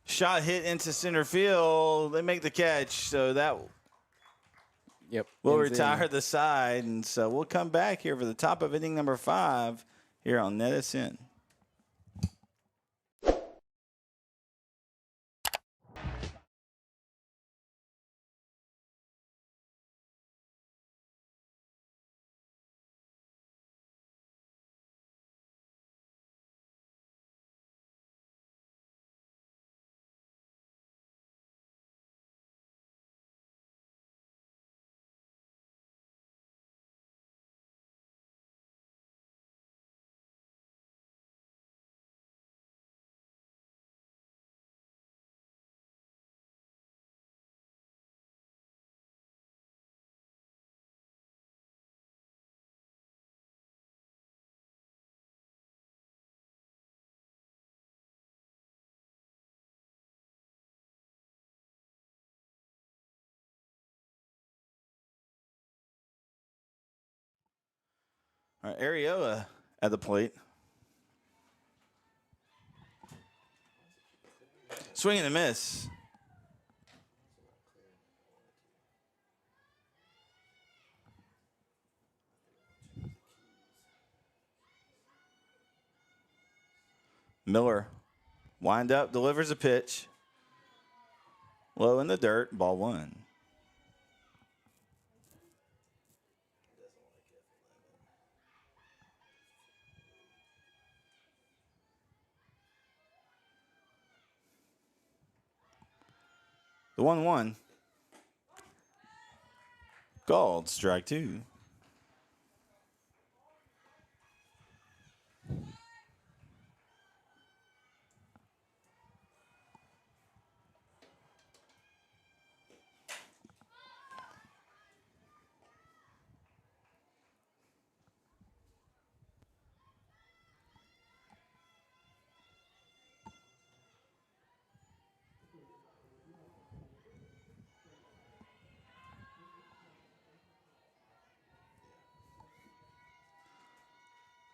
Shot hit into center field. They make the catch, so that will retire the side. And so we'll come back here for the top of inning number 5 here on NETsn. All right, Ariola at the plate. Swing and a miss. Miller, wind up, delivers a pitch. Low in the dirt, ball 1. The 1-1. Called strike 2.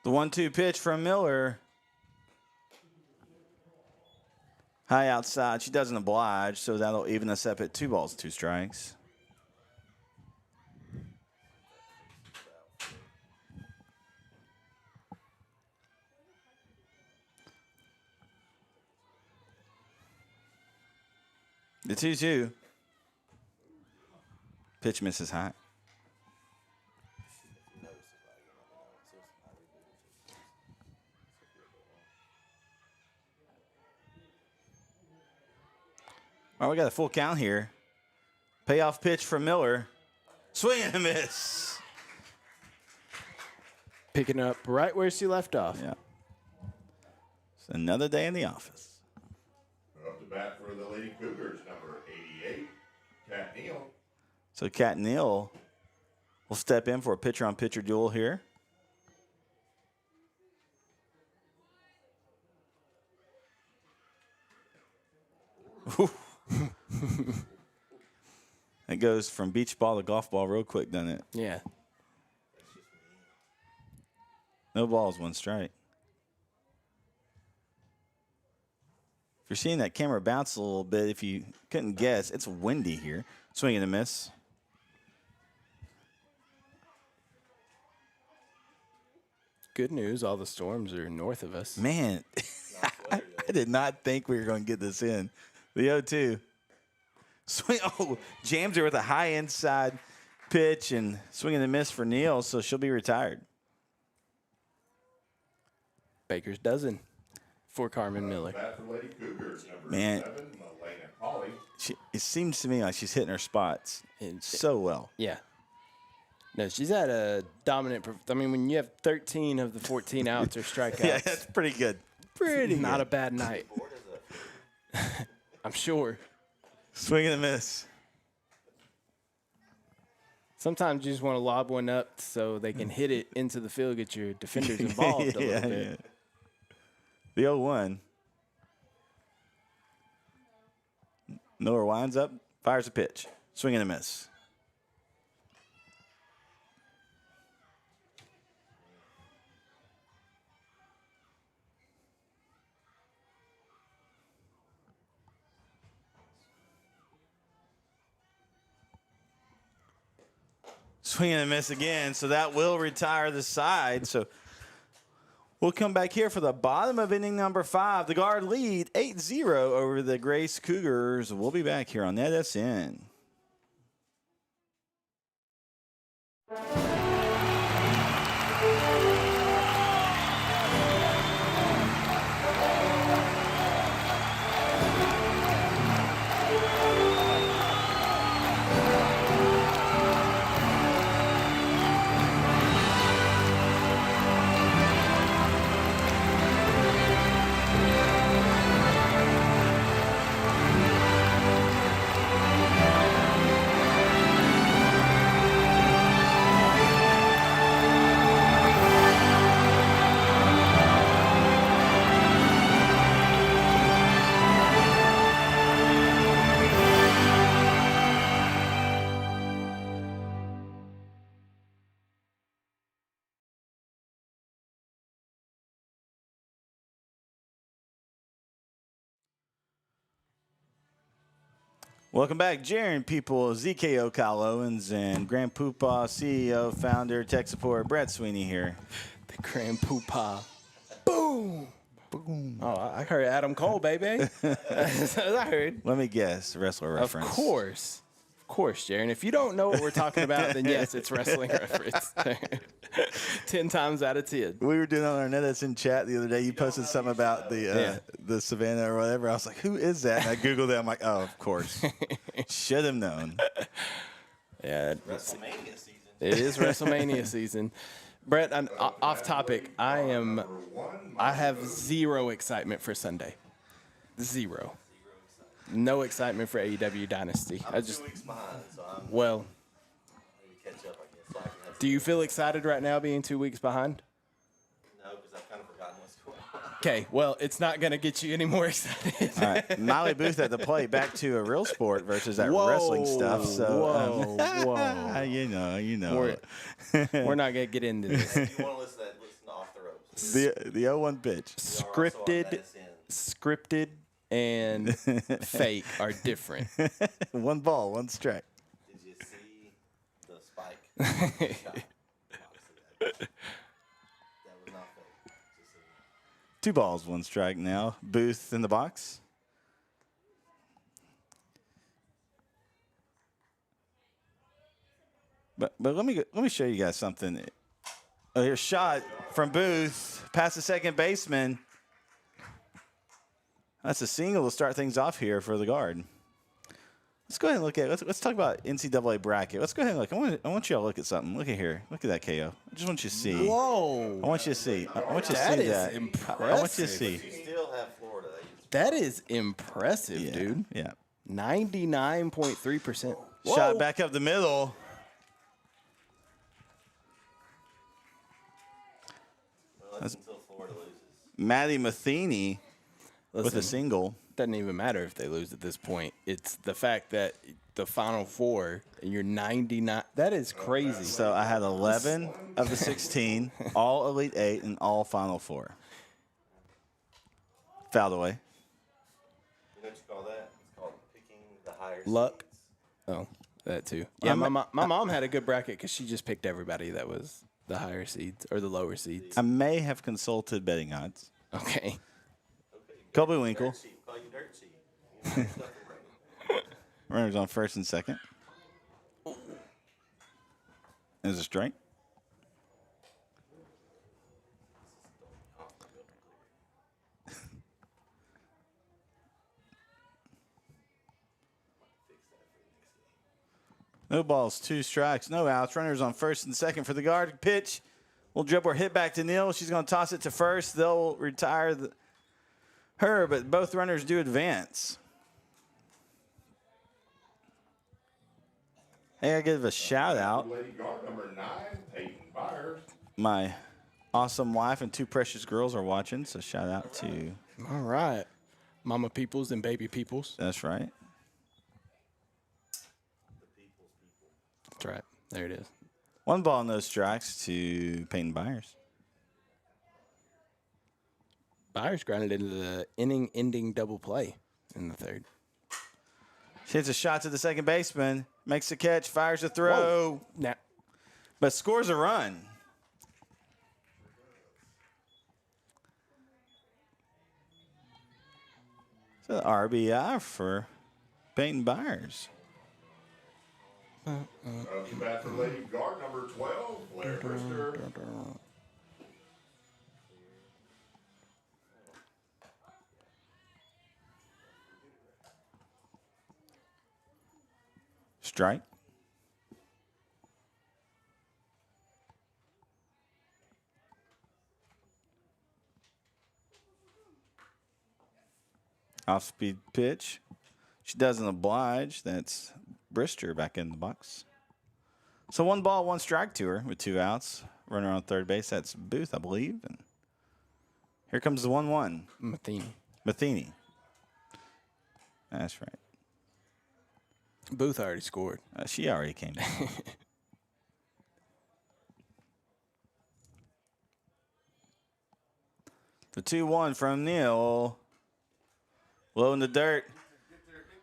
The 1-2 pitch from Miller. High outside. She doesn't oblige, so that'll even us up at 2 balls, 2 strikes. The 2-2. Pitch misses high. All right, we got a full count here. Payoff pitch from Miller. Swing and a miss. Picking up right where she left off. Yeah. It's another day in the office. Up to bat for the Lady Cougars, number 88, Kat Neal. So Kat Neal will step in for a pitcher-on-pitcher duel here. It goes from beach ball to golf ball real quick, doesn't it? Yeah. No balls, 1 strike. If you're seeing that camera bounce a little bit, if you couldn't guess, it's windy here. Swing and a miss. Good news, all the storms are north of us. Man, I did not think we were going to get this in. The 0-2. Swing. Oh, jams her with a high inside pitch and swing and a miss for Neal, so she'll be retired. Baker's dozen for Carmen Miller. Man, it seems to me like she's hitting her spots so well. Yeah. No, she's had a dominant. I mean, when you have 13 of the 14 outs or strikeouts, Yeah, that's pretty good. Pretty not good. a bad night. I'm sure. Swing and a miss. Sometimes you just want to lob one up so they can hit it into the field, get your defenders involved a little bit. Yeah. The 0-1. Miller winds up, fires a pitch. Swing and a miss. Swing and a miss again, so that will retire the side. So we'll come back here for the bottom of inning number 5. The Guard lead 8-0 over the Grace Cougars. We'll be back here on NETsn. Welcome back, Jaron People, ZKO Kyle Owens, and Grand Poopah CEO, founder, tech support, Brett Sweeney here. The Grand Poopah. Boom. Boom. Oh, I heard Adam Cole, baby. That's what I heard. Let me guess, wrestler reference. Of course, Jaron. If you don't know what we're talking about, then yes, it's wrestling reference. 10 times out of 10. We were doing on our NETsn chat the other day. You posted something about the Savannah or whatever. I was like, who is that? And I Googled it. I'm like, oh, of course. Should have known. Yeah. WrestleMania season. It is WrestleMania season. Brett, off topic. I have zero excitement for Sunday. Zero. No excitement for AEW Dynasty. I'm 2 weeks behind, so I'm well. I need to catch up, I guess. So I can have Do you feel excited right now being 2 weeks behind? No, because I've kind of forgotten what's going on. Okay, well, it's not going to get you any more excited. All right, Molly Booth at the plate, back to a real sport versus that wrestling stuff. So, whoa. you know. We're not going to get into this. If you want to listen to Off the Ropes. The 0-1 pitch. Scripted and fake are different. One ball, one strike. Did you see the spike? Shot? That was not fake. Just so you know. 2 balls, 1 strike now. Booth in the box. But let me show you guys something. Oh, here's a shot from Booth past the second baseman. That's a single to start things off here for the guard. Let's go ahead and look at let's talk about NCAA bracket. Let's go ahead and look. I want you all to look at something. Look at here. Look at that KO. I just want you to see. Whoa. I want you to see. I want you to That see is that. impressive. I want you to see. You still have Florida. That is impressive, dude. Yeah. 99.3%. Shot back up the middle. Well, that's until Florida loses. Matty Matheny with a Listen, single. Doesn't even matter if they lose at this point. It's the fact that the Final Four and you're 99. That is crazy. So I had 11 of the 16, all Elite 8 and all Final Four. Fouled away. You know what you call that? It's called picking the higher Luck. seeds. Oh, that too. Yeah, my mom had a good bracket because she just picked everybody that was the higher seeds or the lower seeds. I may have consulted betting odds. Okay. Colby Winkle. Dirt sheet. Call you dirt sheet. You know, stuff around. Runners on first and second. There's a strike. No balls, 2 strikes, no outs. Runners on first and second for the guard. Pitch. Will dribble or hit back to Neal. She's going to toss it to first. They'll retire her, but both runners do advance. Hey, I give a shout out. Lady guard number 9, Peyton Byers. My awesome wife and 2 precious girls are watching, so shout out to. All right. Mama Peoples and Baby Peoples. That's right. That's right. There it is. 1 ball, no strikes to Peyton Byers. Byers grounded into the inning-ending double play in the third. She hits a shot to the second baseman, makes the catch, fires a throw, Now, but scores a run. So RBI for Peyton Byers. Up to bat for Lady guard number 12, Blair Brister. Strike. Off-speed pitch. She doesn't oblige. That's Brister back in the box. So 1 ball, 1 strike to her with 2 outs. Runner on third base. That's Booth, I believe. And here comes the 1-1. Matheny. That's right. Booth already scored. She already came down. The 2-1 from Neal. Low in the dirt.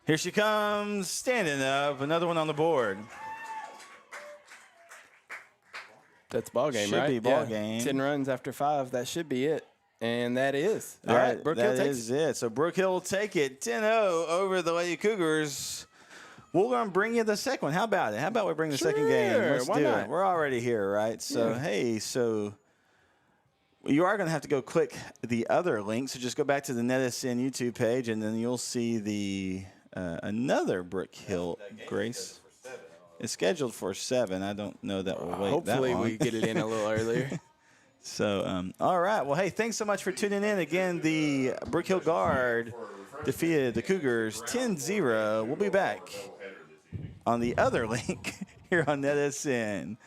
Here she comes, standing up. Another one on the board. That's ball game, Should right? be ball game. 10 runs after 5. That should be it. And that is. All right, Brook Hill That takes is it. So Brook Hill will take it 10-0 over the Lady Cougars. We're going to bring you the second one. How about it? How about we bring the second game? Let's why do not? it. We're already here, right? So, hey, so you are going to have to go click the other link. So just go back to the NETsn YouTube page, and then you'll see the another Brook Hill Grace. It's scheduled for 7. I don't know that we'll wait Hopefully that long. we get it in a little earlier. So, all right. Well, hey, thanks so much for tuning in. Again, the Brook Hill Guard defeated the Cougars 10-0. We'll be back on the other link here on NETsn.